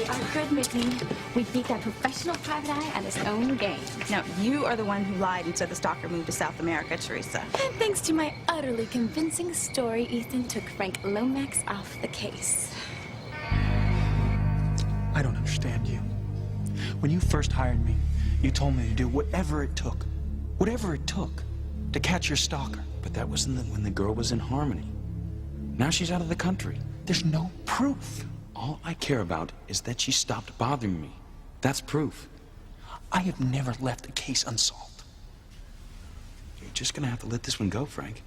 We are good, Whitney. We beat that professional private eye at his own game. No, you are the one who lied and said the stalker moved to South America, Teresa. And thanks to my utterly convincing story, Ethan took Frank Lomax off the case. I don't understand you. When you first hired me, you told me to do whatever it took to catch your stalker. But that was when the girl was in Harmony. Now she's out of the country. There's no proof. All I care about is that she stopped bothering me. That's proof. I have never left a case unsolved. You're just gonna have to let this one go, Frank.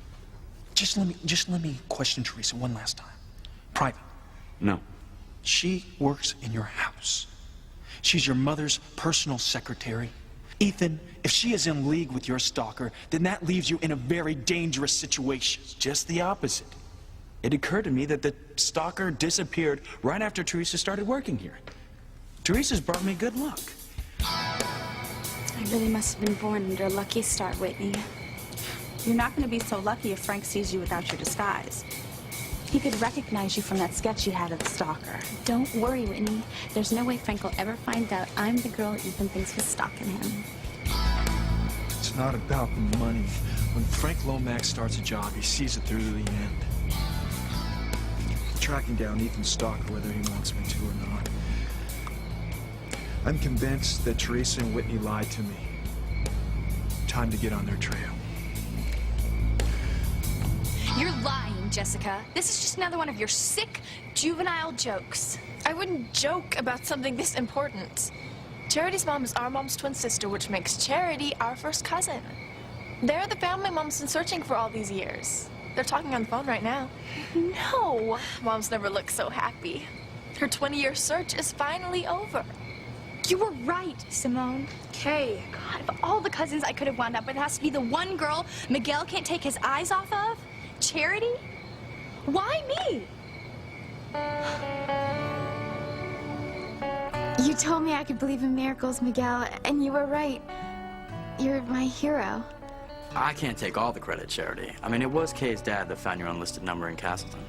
Just let me question Teresa one last time. Private. No. She works in your house. She's your mother's personal secretary. Ethan, if she is in league with your stalker, then that leaves you in a very dangerous situation. Just the opposite. It occurred to me that the stalker disappeared right after Teresa started working here. Teresa's brought me good luck. I really must have been born under a lucky star, Whitney. You're not going to be so lucky if Frank sees you without your disguise. He could recognize you from that sketch you had of the stalker. Don't worry, Whitney. There's no way Frank will ever find out I'm the girl Ethan thinks was stalking him. It's not about the money. When Frank Lomax starts a job, he sees it through to the end. Tracking down Ethan's stalker, whether he wants me to or not. I'm convinced that Teresa and Whitney lied to me. Time to get on their trail. You're lying, Jessica. This is just another one of your sick, juvenile jokes. I wouldn't joke about something this important. Charity's mom is our mom's twin sister, which makes Charity our first cousin. They're the family mom's been searching for all these years. They're talking on the phone right now. No. Mom's never looked so happy. Her 20-year search is finally over. You were right, Simone. Okay. God, of all the cousins I could have wound up with, it has to be the one girl Miguel can't take his eyes off of? Charity? Why me? You told me I could believe in miracles, Miguel, and you were right. You're my hero. I can't take all the credit, Charity. I mean, it was Kay's dad that found your unlisted number in Castleton.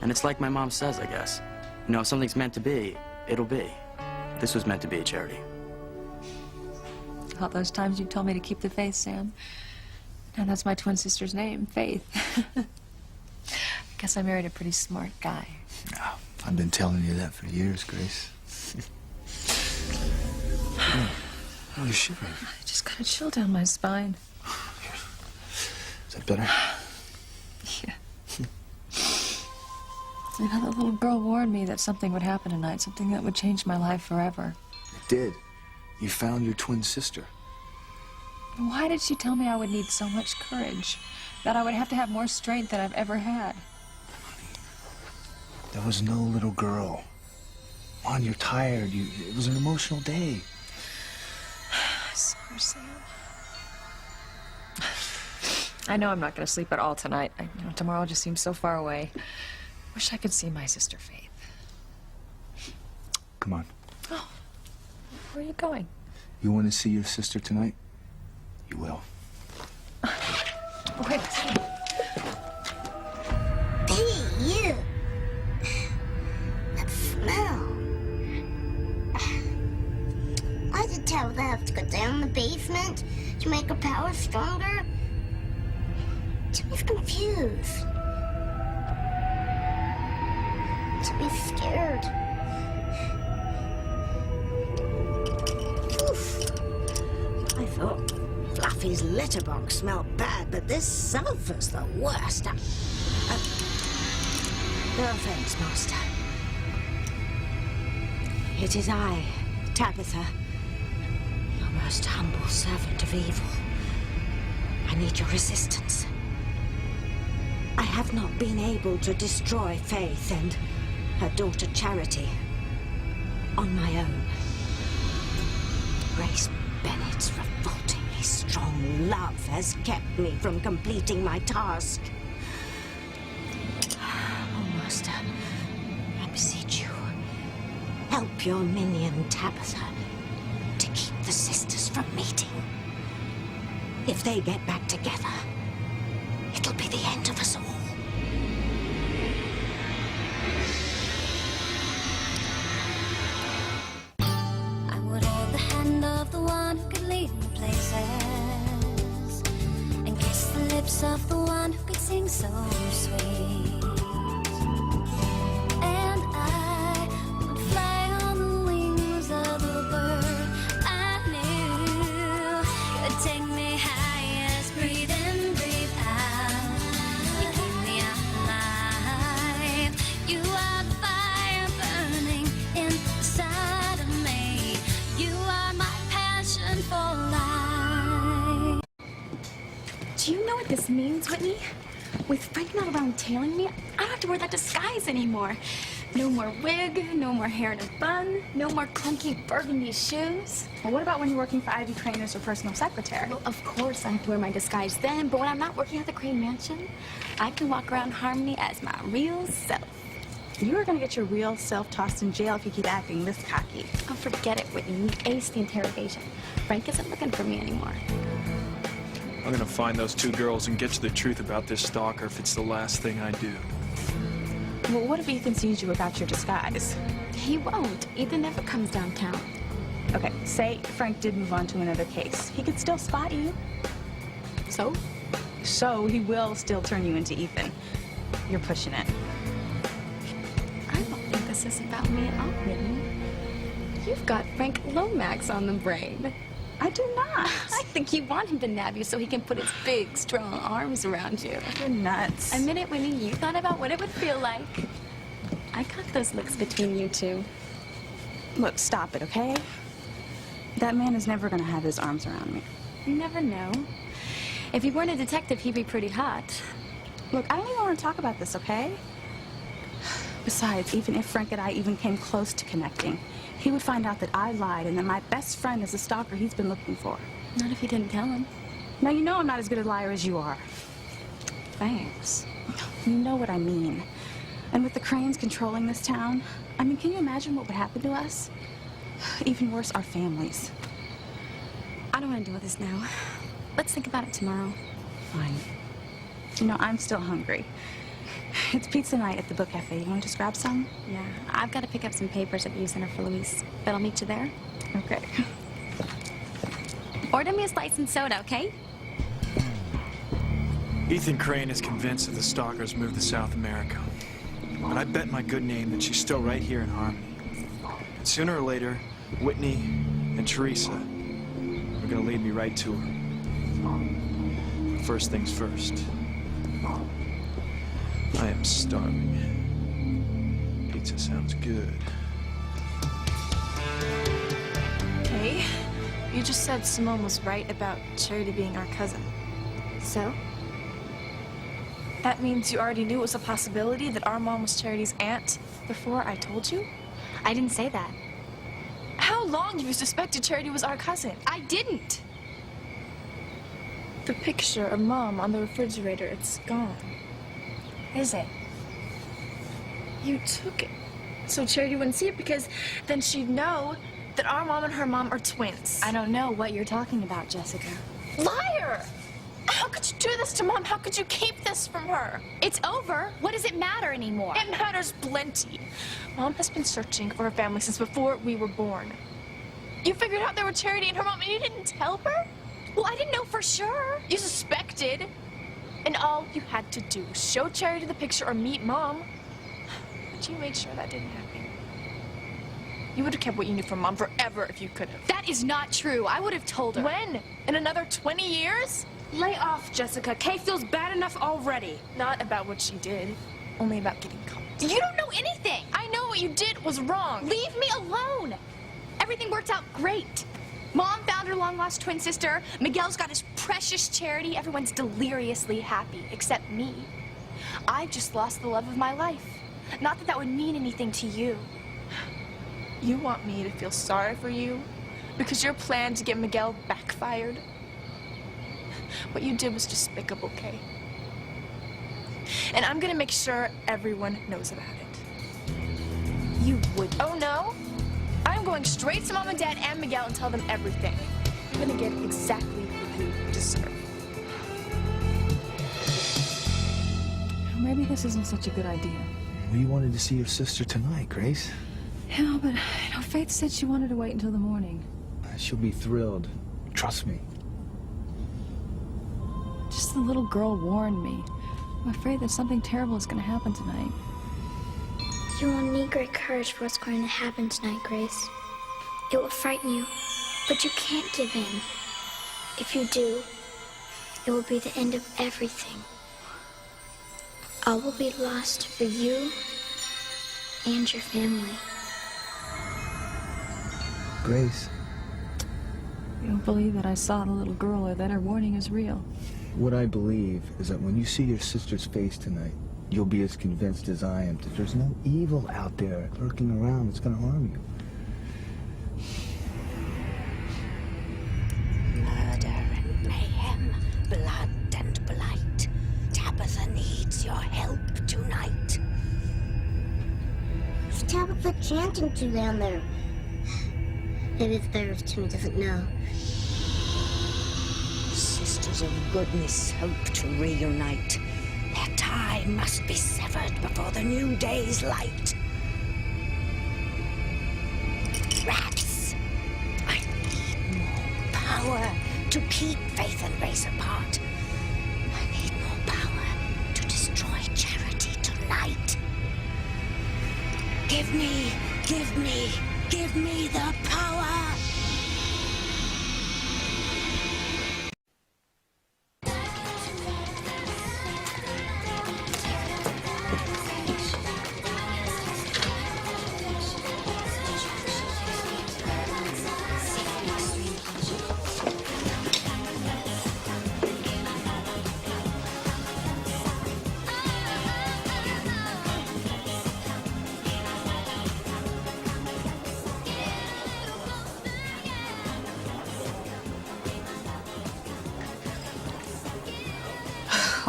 And it's like my mom says, I guess. You know, if something's meant to be, it'll be. This was meant to be, Charity. All those times you told me to keep the faith, Sam. And that's my twin sister's name, Faith. I guess I married a pretty smart guy. Oh, I've been telling you that for years, Grace. Oh, you're shivering. I just got a chill down my spine. Is that better? Yeah. You know, the little girl warned me that something would happen tonight, something that would change my life forever. It did. You found your twin sister. Why did she tell me I would need so much courage? That I would have to have more strength than I've ever had? There was no little girl. Come on, you're tired. It was an emotional day. I swear, Sam. I know I'm not going to sleep at all tonight. Tomorrow just seems so far away. Wish I could see my sister Faith. Come on. Oh, where are you going? You want to see your sister tonight? You will. Wait. Hey, you! That smell. Why did Tabitha have to go down the basement to make her power stronger? Jimmy's confused. Jimmy's scared. Oof. I thought Fluffy's letterbox smelled bad, but this sulphur's the worst. No offense, Master. It is I, Tabitha, your most humble servant of evil. I need your assistance. I have not been able to destroy Faith and her daughter Charity on my own. Grace Bennett's revoltingly strong love has kept me from completing my task. Oh, Master, I beseech you, help your minion Tabitha to keep the sisters from meeting. If they get back together, it'll be the end of us all. of the one who could sing so sweet. And I would fly on the wings of the bird I knew. You'd take me highest, breathe in, breathe out. You keep me alive. You are the fire burning inside of me. You are my passion for life. Do you know what this means, Whitney? With Frank not around tailing me, I don't have to wear that disguise anymore. No more wig, no more hair in a bun, no more clunky burgundy shoes. Well, what about when you're working for Ivy Crane as her personal secretary? Well, of course I have to wear my disguise then, but when I'm not working at the Crane Mansion, I can walk around Harmony as my real self. You are going to get your real self tossed in jail if you keep acting this cocky. Oh, forget it, Whitney. You aced the interrogation. Frank isn't looking for me anymore. I'm gonna find those two girls and get to the truth about this stalker if it's the last thing I do. Well, what if Ethan sees you without your disguise? He won't. Ethan never comes downtown. Okay, say Frank did move on to another case. He could still spot you. So? So he will still turn you into Ethan. You're pushing it. I don't think this is about me at all, Whitney. You've got Frank Lomax on the brain. I do not. I think you want him to nab you so he can put his big, strong arms around you. You're nuts. Admit it, Whitney. You thought about what it would feel like. I got those looks between you two. Look, stop it, okay? That man is never going to have his arms around me. You never know. If he weren't a detective, he'd be pretty hot. Look, I don't even want to talk about this, okay? Besides, even if Frank and I even came close to connecting, he would find out that I lied and that my best friend is the stalker he's been looking for. Not if you didn't tell him. Now, you know I'm not as good a liar as you are. Thanks. You know what I mean. And with the Cranes controlling this town, I mean, can you imagine what would happen to us? Even worse, our families. I don't want to deal with this now. Let's think about it tomorrow. Fine. You know, I'm still hungry. It's pizza night at the book cafe. You want to just grab some? Yeah, I've got to pick up some papers at the youth center for Luis. But I'll meet you there. Okay. Order me a slice and soda, okay? Ethan Crane is convinced that the stalkers moved to South America. But I bet my good name that she's still right here in Harmony. And sooner or later, Whitney and Teresa are gonna lead me right to her. But first things first. I am starving. Pizza sounds good. Hey, you just said Simone was right about Charity being our cousin. So? That means you already knew it was a possibility that our mom was Charity's aunt before I told you? I didn't say that. How long have you suspected Charity was our cousin? I didn't. The picture of Mom on the refrigerator, it's gone. Is it? You took it so Charity wouldn't see it because then she'd know that our mom and her mom are twins. I don't know what you're talking about, Jessica. Liar! How could you do this to Mom? How could you keep this from her? It's over. What does it matter anymore? It matters plenty. Mom has been searching for her family since before we were born. You figured out there were Charity and her mom and you didn't tell her? Well, I didn't know for sure. You suspected. And all you had to do was show Charity the picture or meet Mom. But you made sure that didn't happen. You would have kept what you knew from Mom forever if you could have. That is not true. I would have told her. When? In another 20 years? Lay off, Jessica. Kay feels bad enough already. Not about what she did, only about getting caught. You don't know anything. I know what you did was wrong. Leave me alone. Everything worked out great. Mom found her long-lost twin sister. Miguel's got his precious Charity. Everyone's deliriously happy, except me. I just lost the love of my life. Not that that would mean anything to you. You want me to feel sorry for you because your plan to get Miguel backfired? What you did was despicable, Kay. And I'm gonna make sure everyone knows about it. You would. Oh, no? I'm going straight to Mom and Dad and Miguel and tell them everything. You're gonna get exactly what you deserve. Maybe this isn't such a good idea. Well, you wanted to see your sister tonight, Grace. Yeah, but Faith said she wanted to wait until the morning. She'll be thrilled. Trust me. Just the little girl warned me. I'm afraid that something terrible is going to happen tonight. You will need great courage for what's going to happen tonight, Grace. It will frighten you, but you can't give in. If you do, it will be the end of everything. All will be lost for you and your family. Grace, You don't believe that I saw the little girl or that her warning is real. what I believe is that when you see your sister's face tonight, you'll be as convinced as I am that there's no evil out there lurking around that's gonna harm you. Murder and mayhem, blood and blight. Tabitha needs your help tonight. What's Tabitha chanting to down there? Maybe the bear of Timmy doesn't know. Sisters of goodness hope to reunite. Their tie must be severed before the new day's light. Rats, I need more power to keep Faith and Grace apart. I need more power to destroy Charity tonight. Give me the power!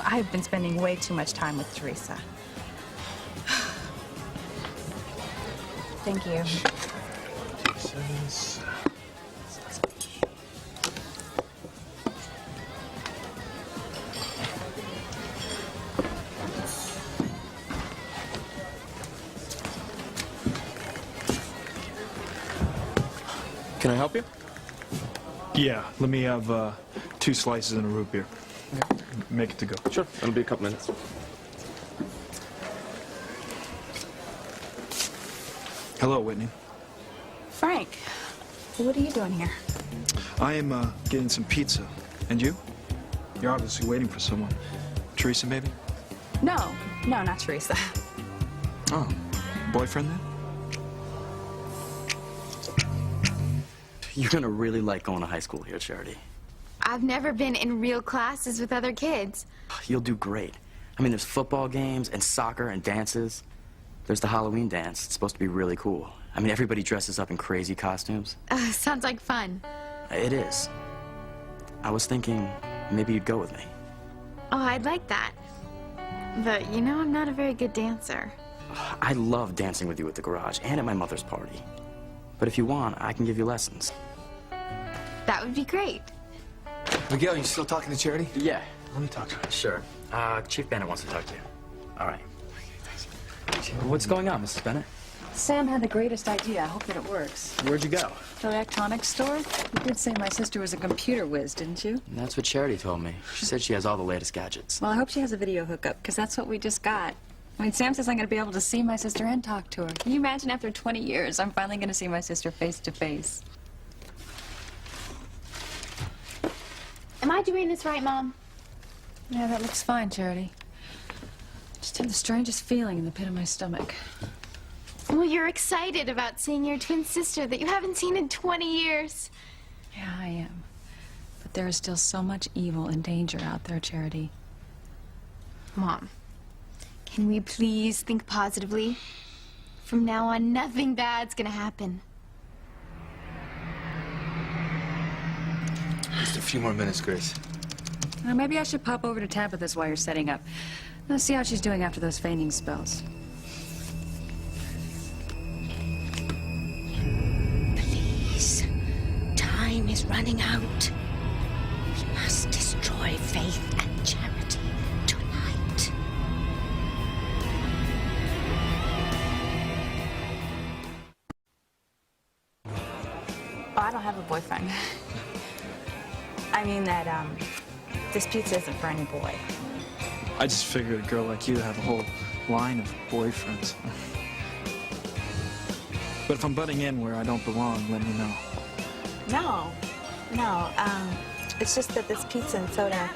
I've been spending way too much time with Teresa. Thank you. Can I help you? Yeah, let me have 2 slices and a root beer. Make it to go. Sure, it'll be a couple minutes. Hello, Whitney. Frank, what are you doing here? I am getting some pizza. And you? You're obviously waiting for someone. Teresa, maybe? No, not Teresa. Oh, boyfriend then? You're gonna really like going to high school here, Charity. I've never been in real classes with other kids. You'll do great. I mean, there's football games and soccer and dances. There's the Halloween dance. It's supposed to be really cool. I mean, everybody dresses up in crazy costumes. Sounds like fun. It is. I was thinking maybe you'd go with me. Oh, I'd like that. But you know, I'm not a very good dancer. I love dancing with you at the garage and at my mother's party. But if you want, I can give you lessons. That would be great. Miguel, you still talking to Charity? Yeah. Let me talk to her. Sure. Chief Bennett wants to talk to you. All right. What's going on, Mrs. Bennett? Sam had the greatest idea. I hope that it works. Where'd you go? The electronics store? You did say my sister was a computer whiz, didn't you? That's what Charity told me. She said she has all the latest gadgets. Well, I hope she has a video hookup, because that's what we just got. I mean, Sam says I'm going to be able to see my sister and talk to her. Can you imagine after 20 years, I'm finally going to see my sister face to face? Am I doing this right, Mom? Yeah, that looks fine, Charity. Just have the strangest feeling in the pit of my stomach. Well, you're excited about seeing your twin sister that you haven't seen in 20 years. Yeah, I am. But there is still so much evil and danger out there, Charity. Mom, can we please think positively? From now on, nothing bad's gonna happen. Just a few more minutes, Grace. Maybe I should pop over to Tabitha's while you're setting up. Let's see how she's doing after those fainting spells. Please, time is running out. We must destroy Faith and Charity tonight. Oh, I don't have a boyfriend. I mean that, this pizza isn't for any boy. I just figured a girl like you would have a whole line of boyfriends. But if I'm butting in where I don't belong, let me know. No. It's just that this pizza and soda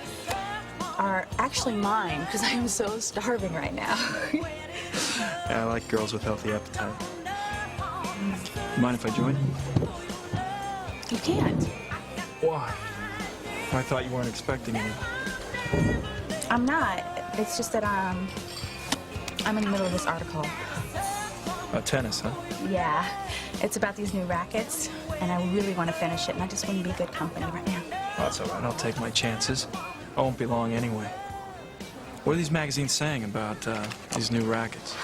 are actually mine because I am so starving right now. Yeah, I like girls with healthy appetite. Mind if I join? You can't. Why? I thought you weren't expecting me. I'm not. It's just that I'm in the middle of this article. Tennis, huh? Yeah. It's about these new rackets, and I really want to finish it, and I just wouldn't be good company right now. That's all right. I'll take my chances. I won't be long anyway. What are these magazines saying about these new rackets?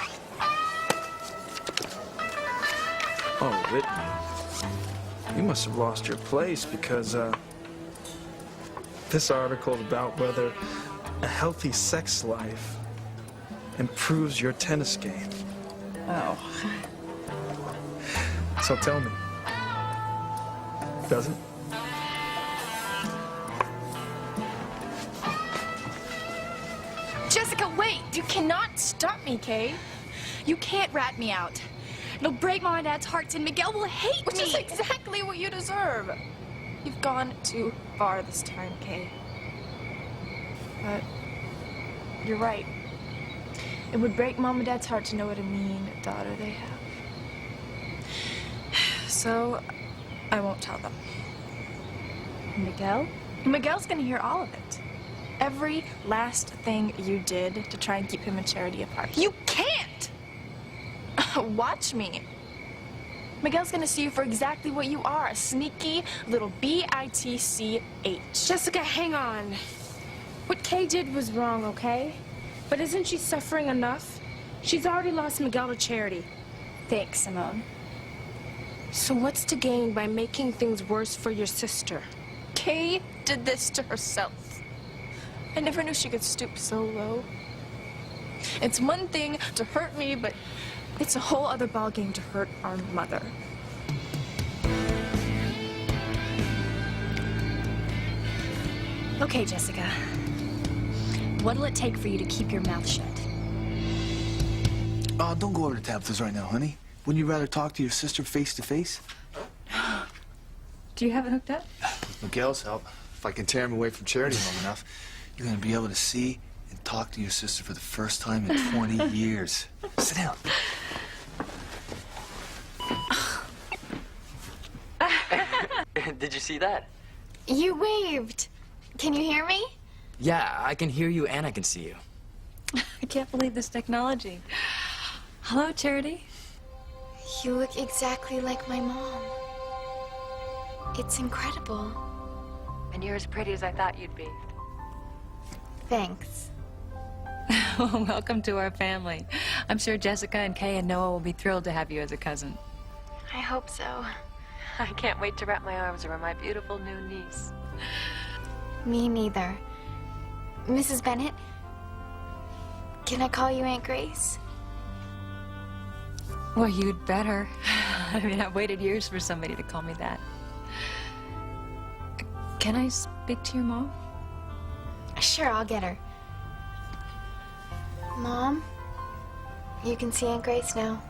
Oh, Whitney. You must have lost your place because this article is about whether a healthy sex life improves your tennis game. Oh. So tell me, does it? Jessica, wait! You cannot stop me, Kay. You can't rat me out. It'll break Mom and Dad's hearts, and Miguel will hate Which me. is exactly what you deserve. You've gone too far this time, Kay. But you're right. It would break Mom and Dad's heart to know what a mean daughter they have. So, I won't tell them. Miguel? Miguel's gonna hear all of it. Every last thing you did to try and keep him and Charity apart. You can't! Watch me. Miguel's gonna see you for exactly what you are, a sneaky little bitch. Jessica, hang on. What Kay did was wrong, okay? But isn't she suffering enough? She's already lost Miguel to Charity. Thanks, Simone. So what's to gain by making things worse for your sister? Kay did this to herself. I never knew she could stoop so low. It's one thing to hurt me, but it's a whole other ballgame to hurt our mother. Okay, Jessica. What'll it take for you to keep your mouth shut? Oh, don't go over to Tabitha's right now, honey. Wouldn't you rather talk to your sister face to face? Do you have it hooked up? With Miguel's help, if I can tear him away from Charity long enough, you're gonna be able to see and talk to your sister for the first time in 20 years. Sit down. Did you see that? You waved. Can you hear me? Yeah, I can hear you and I can see you. I can't believe this technology. Hello, Charity. You look exactly like my mom. It's incredible. And you're as pretty as I thought you'd be. Thanks. Welcome to our family. I'm sure Jessica and Kay and Noah will be thrilled to have you as a cousin. I hope so. I can't wait to wrap my arms around my beautiful new niece. Me neither. Mrs. Bennett, can I call you Aunt Grace? Well, you'd better. I mean, I've waited years for somebody to call me that. Can I speak to your mom? Sure, I'll get her. Mom, you can see Aunt Grace now.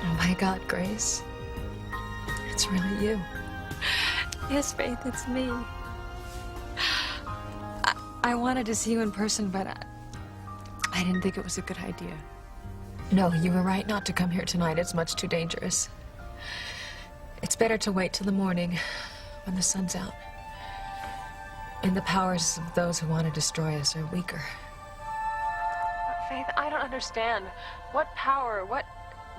Oh my God, Grace. It's really you. Yes, Faith, it's me. I wanted to see you in person, but I didn't think it was a good idea. No, you were right not to come here tonight. It's much too dangerous. It's better to wait till the morning when the sun's out. And the powers of those who want to destroy us are weaker. Faith, I don't understand. What power, what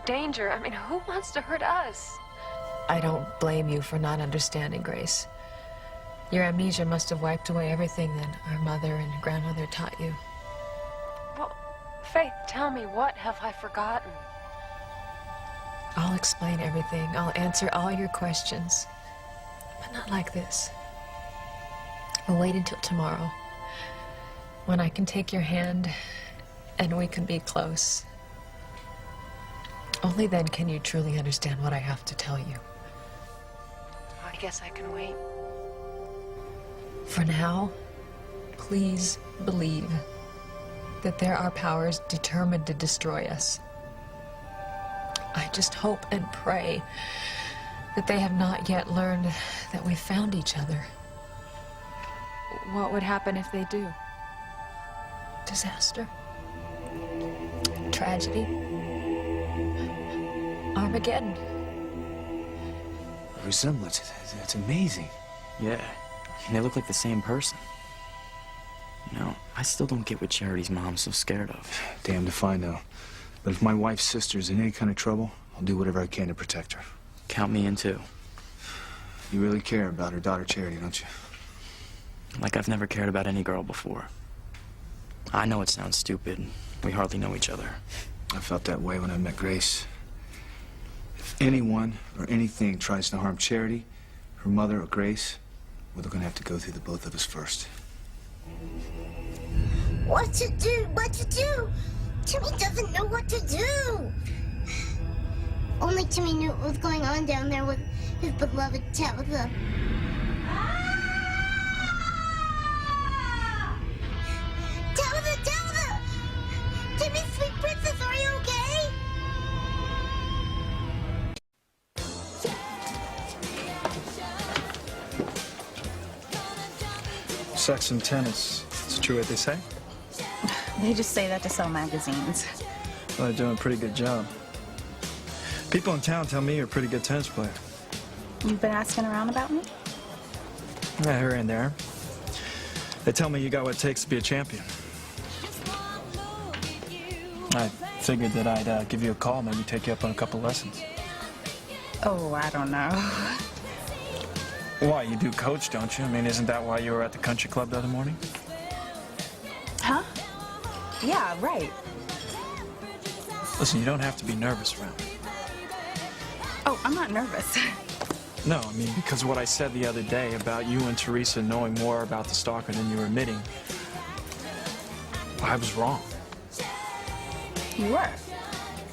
danger? I mean, who wants to hurt us? I don't blame you for not understanding, Grace. Your amnesia must have wiped away everything that our mother and grandmother taught you. Well, Faith, tell me, what have I forgotten? I'll explain everything. I'll answer all your questions. But not like this. I'll wait until tomorrow, when I can take your hand and we can be close. Only then can you truly understand what I have to tell you. I guess I can wait. For now, please believe that there are powers determined to destroy us. I just hope and pray that they have not yet learned that we've found each other. What would happen if they do? Disaster? Tragedy? Armageddon? The resemblance, it's amazing. Yeah, and they look like the same person. You know, I still don't get what Charity's mom's so scared of. Damned if I know. But if my wife's sister's in any kind of trouble, I'll do whatever I can to protect her. Count me in too. You really care about her daughter Charity, don't you? Like I've never cared about any girl before. I know it sounds stupid. We hardly know each other. I felt that way when I met Grace. If anyone or anything tries to harm Charity, her mother or Grace, well, they're gonna have to go through the both of us first. What to do? What to do? Timmy doesn't know what to do. Only Timmy knew what was going on down there with his beloved Tabitha. Tabitha! Tabitha! Timmy's sweet princess, are you okay? Sex and tennis. It's true what they say? They just say that to sell magazines. Well, they're doing a pretty good job. People in town tell me you're a pretty good tennis player. You've been asking around about me? Yeah, here and there. They tell me you got what it takes to be a champion. I figured that I'd give you a call, maybe take you up on a couple lessons. Oh, I don't know. Why, you do coach, don't you? I mean, isn't that why you were at the country club the other morning? Huh? Yeah, right. Listen, you don't have to be nervous around me. Oh, I'm not nervous. No, I mean, because of what I said the other day about you and Teresa knowing more about the stalker than you were admitting, I was wrong. You were?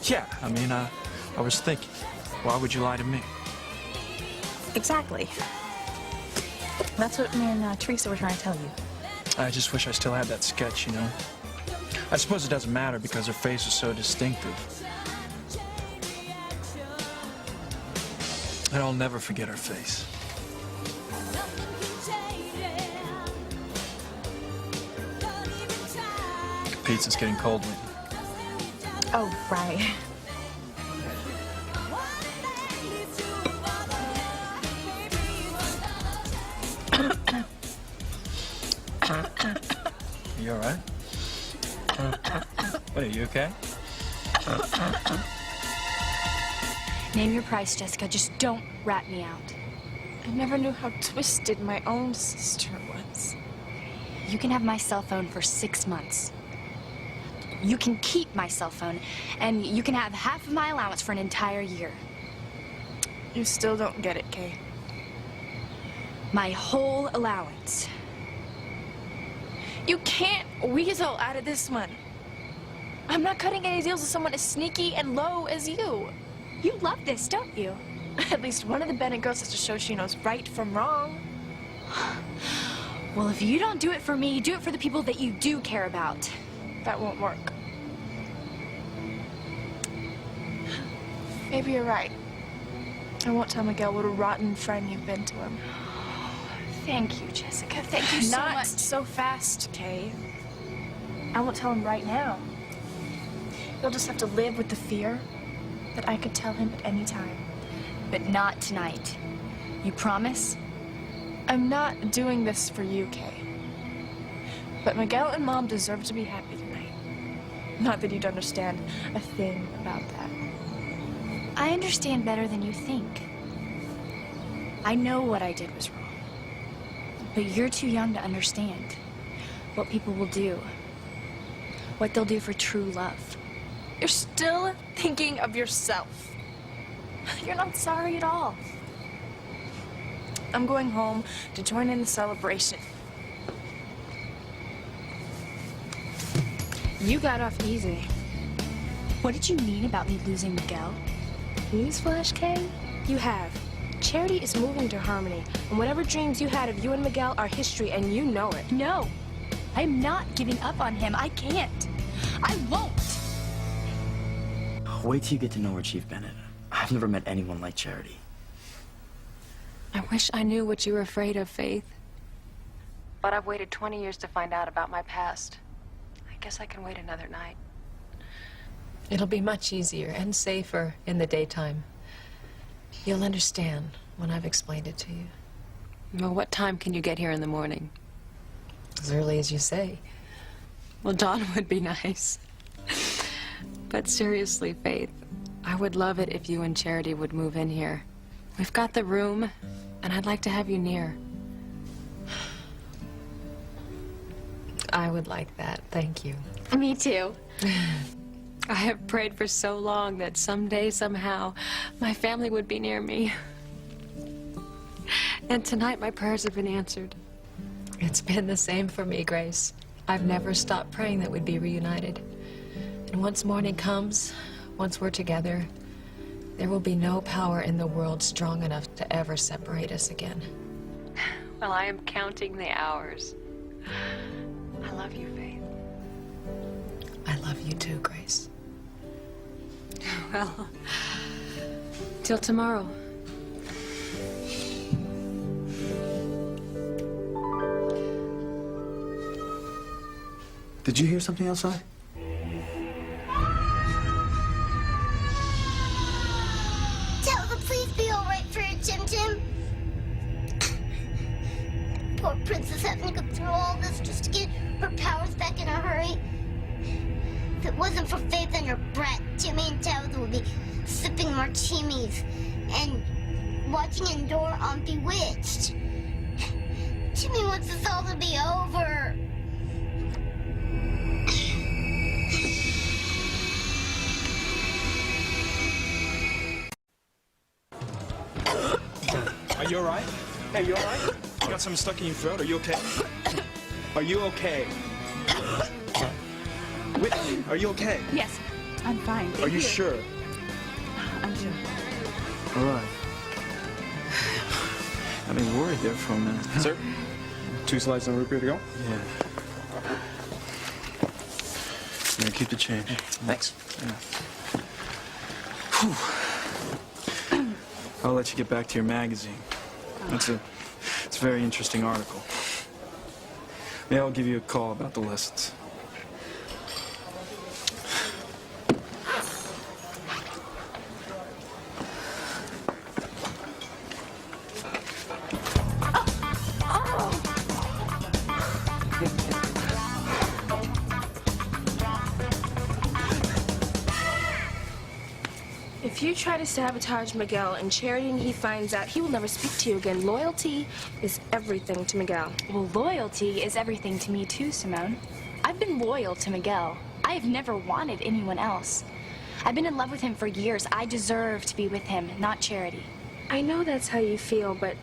Yeah, I mean, I was thinking, why would you lie to me? Exactly. That's what me and Teresa were trying to tell you. I just wish I still had that sketch, you know? I suppose it doesn't matter because her face is so distinctive. And I'll never forget her face. Pizza's getting cold, Whitney. Oh, right. You all right? What, are you okay? Name your price, Jessica. Just don't rat me out. I never knew how twisted my own sister was. You can have my cell phone for 6 months. You can keep my cell phone, and you can have half of my allowance for an entire year. You still don't get it, Kay. My whole allowance. You can't weasel out of this one. I'm not cutting any deals with someone as sneaky and low as you. You love this, don't you? At least one of the Bennett girls has to show she knows right from wrong. Well, if you don't do it for me, do it for the people that you do care about. That won't work. Maybe you're right. I won't tell Miguel what a rotten friend you've been to him. Thank you, Jessica. Thank you so much. Not so fast, Kay. I won't tell him right now. You'll just have to live with the fear that I could tell him at any time. But not tonight. You promise? I'm not doing this for you, Kay. But Miguel and Mom deserve to be happy tonight. Not that you'd understand a thing about that. I understand better than you think. I know what I did was wrong. But you're too young to understand what people will do. what they'll do for true love. You're still thinking of yourself. You're not sorry at all. I'm going home to join in the celebration. You got off easy. What did you mean about me losing Miguel? Newsflash, Kay? You have. Charity is moving to Harmony, and whatever dreams you had of you and Miguel are history, and you know it. No, I'm not giving up on him. I can't. I won't. Wait till you get to know her, Chief Bennett. I've never met anyone like Charity. I wish I knew what you were afraid of, Faith. But I've waited 20 years to find out about my past. I guess I can wait another night. It'll be much easier and safer in the daytime. You'll understand when I've explained it to you. Well, what time can you get here in the morning? As early as you say. Well, dawn would be nice. But seriously, Faith, I would love it if you and Charity would move in here. We've got the room, and I'd like to have you near. I would like that, thank you. Me too. I have prayed for so long that someday, somehow, my family would be near me. And tonight, my prayers have been answered. It's been the same for me, Grace. I've never stopped praying that we'd be reunited. And once morning comes, once we're together, there will be no power in the world strong enough to ever separate us again. Well, I am counting the hours. I love you, Faith. I love you too, Grace. Well, till tomorrow. Did you hear something outside? Tell her please be all right for her, Tim Tim. Poor Princess having to go through all this just to get her powers back in a hurry. If it wasn't for Faith and her brat, Jimmy and Tabitha would be sipping martinis and watching Endora on Bewitched. Jimmy wants this all to be over. Are you all right? Hey, you all right? You got something stuck in your throat? Are you okay? Are you okay? Whitney, are you okay? Yes, I'm fine. Are you sure? I'm sure. All right. I mean, worried there for a minute. Sir, 2 slices and root beer to go? Yeah. Yeah, keep the change. Thanks. Yeah. Whew. I'll let you get back to your magazine. It's a very interesting article. Maybe I'll give you a call about the lessons. If you try to sabotage Miguel and Charity and he finds out, he will never speak to you again. Loyalty is everything to Miguel. Well, loyalty is everything to me too, Simone. I've been loyal to Miguel. I have never wanted anyone else. I've been in love with him for years. I deserve to be with him, not Charity. I know that's how you feel, but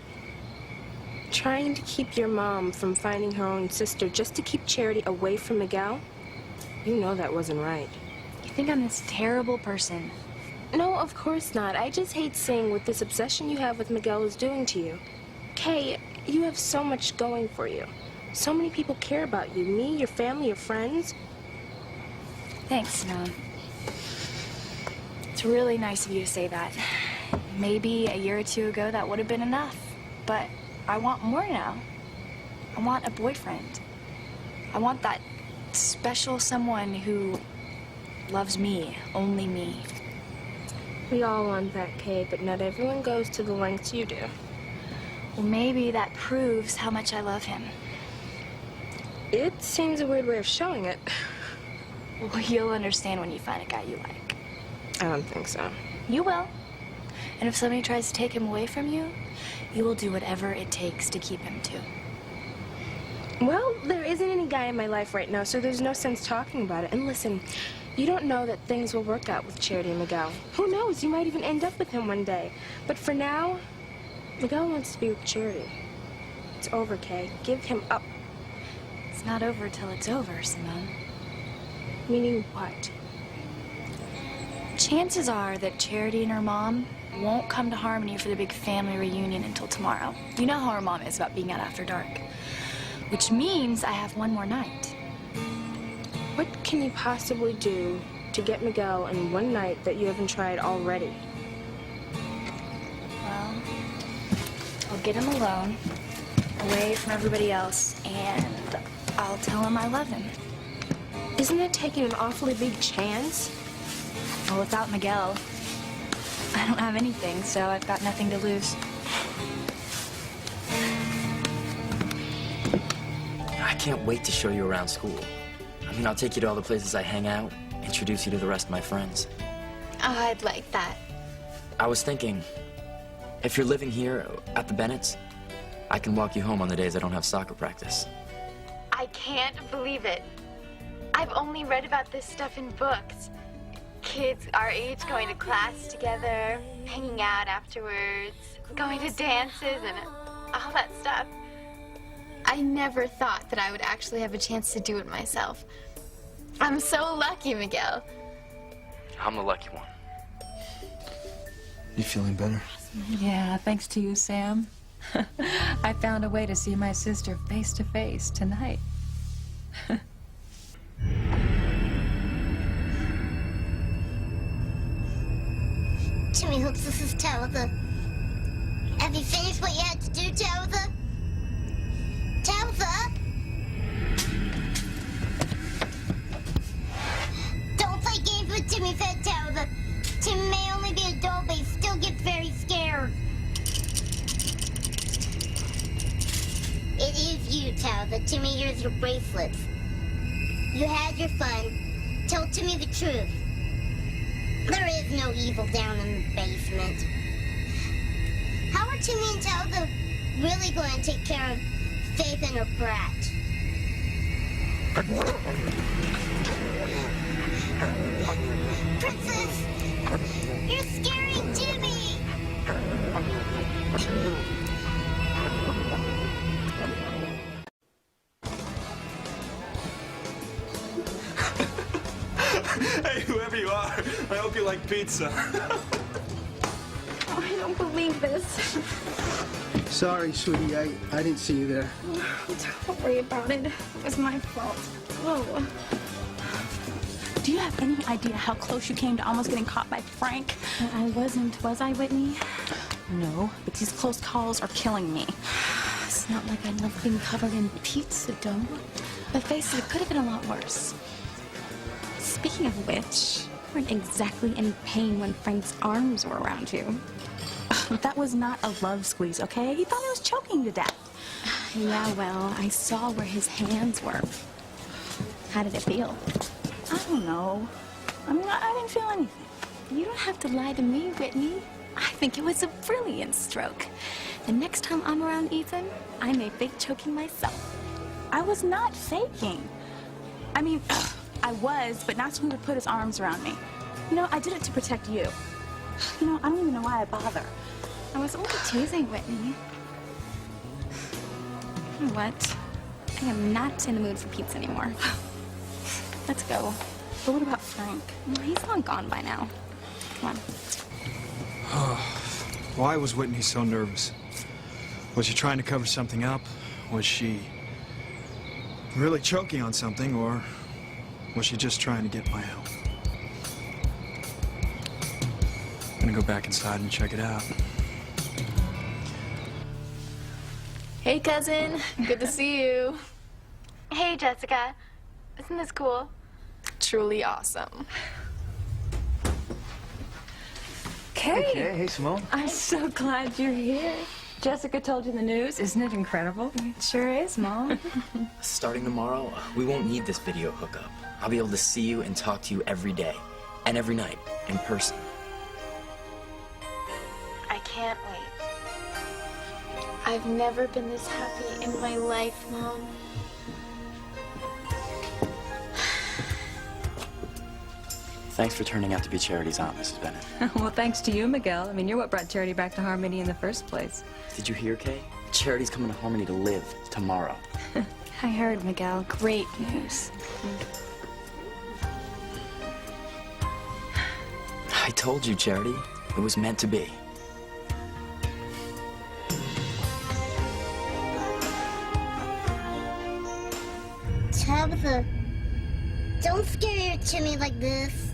trying to keep your mom from finding her own sister just to keep Charity away from Miguel, you know that wasn't right. You think I'm this terrible person? No, of course not. I just hate seeing what this obsession you have with Miguel is doing to you. Kay, you have so much going for you. So many people care about you. Me, your family, your friends. Thanks, Simone. It's really nice of you to say that. Maybe a year or two ago that would have been enough. But I want more now. I want a boyfriend. I want that special someone who loves me, only me. We all want that, Kay, but not everyone goes to the lengths you do. Well, maybe that proves how much I love him. It seems a weird way of showing it. Well, you'll understand when you find a guy you like. I don't think so. You will. And if somebody tries to take him away from you, you will do whatever it takes to keep him too. Well, there isn't any guy in my life right now, so there's no sense talking about it. And listen, you don't know that things will work out with Charity and Miguel. Who knows? You might even end up with him one day. But for now, Miguel wants to be with Charity. It's over, Kay. Give him up. It's not over till it's over, Simone. Meaning what? Chances are that Charity and her mom won't come to Harmony for the big family reunion until tomorrow. You know how her mom is about being out after dark. Which means I have one more night. What can you possibly do to get Miguel in one night that you haven't tried already? Well, I'll get him alone, away from everybody else, and I'll tell him I love him. Isn't that taking an awfully big chance? Well, without Miguel, I don't have anything, so I've got nothing to lose. I can't wait to show you around school. I mean, I'll take you to all the places I hang out, introduce you to the rest of my friends. Oh, I'd like that. I was thinking, if you're living here at the Bennetts, I can walk you home on the days I don't have soccer practice. I can't believe it. I've only read about this stuff in books. Kids our age going to class together, hanging out afterwards, going to dances and all that stuff. I never thought that I would actually have a chance to do it myself. I'm so lucky, Miguel. I'm the lucky one. You feeling better? Yeah, thanks to you, Sam. I found a way to see my sister face to face tonight. Jimmy hopes this is Tabitha. Have you finished what you had to do, Tabitha? Tabitha? Don't play games with Timmy Fed, Tabitha. Tim may only be a doll, but he still gets very scared. It is you, Tabitha. Timmy, here's your bracelets. You had your fun. Tell Timmy the truth. There is no evil down in the basement. How are Timmy and Tabitha really going to take care of Faith and her brat? Princess! You're scaring Jimmy! Hey, whoever you are, I hope you like pizza. Oh, I don't believe this. Sorry, sweetie, I didn't see you there. Don't worry about it. It was my fault. Whoa. Do you have any idea how close you came to almost getting caught by Frank? I wasn't, was I, Whitney? No, but these close calls are killing me. It's not like I love being covered in pizza dough. But face it, it could have been a lot worse. Speaking of which, you weren't exactly in pain when Frank's arms were around you. That was not a love squeeze, okay? He thought I was choking to death. Yeah, well, I saw where his hands were. How did it feel? I don't know. I mean, I didn't feel anything. You don't have to lie to me, Whitney. I think it was a brilliant stroke. The next time I'm around Ethan, I may fake choking myself. I was not faking. I mean, I was, but not so he would put his arms around me. You know, I did it to protect you. You know, I don't even know why I bother. I was only teasing, Whitney. You know what? I am not in the mood for pizza anymore. Let's go. But what about Frank? He's long gone by now. Come on. Why was Whitney so nervous? Was she trying to cover something up? Was she really choking on something, or was she just trying to get my help? I'm gonna go back inside and check it out. Hey, cousin. Good to see you. Hey, Jessica. Isn't this cool? Truly awesome. Kay. Okay, hey, Simone. I'm so glad you're here. Jessica told you the news. Isn't it incredible? It sure is, Mom. Starting tomorrow, we won't need this video hookup. I'll be able to see you and talk to you every day and every night in person. I can't wait. I've never been this happy in my life, Mom. Thanks for turning out to be Charity's aunt, Mrs. Bennett. Well, thanks to you, Miguel. I mean, you're what brought Charity back to Harmony in the first place. Did you hear, Kay? Charity's coming to Harmony to live tomorrow. I heard, Miguel. Great news. I told you, Charity. It was meant to be. Tabitha, don't scare Timmy like this.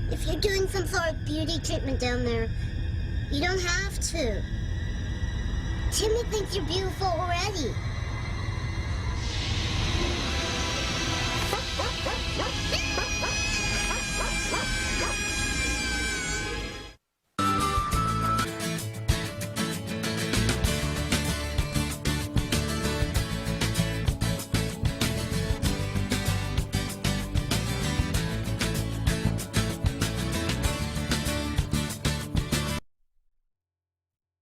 If you're doing some sort of beauty treatment down there, you don't have to. Timmy thinks you're beautiful already.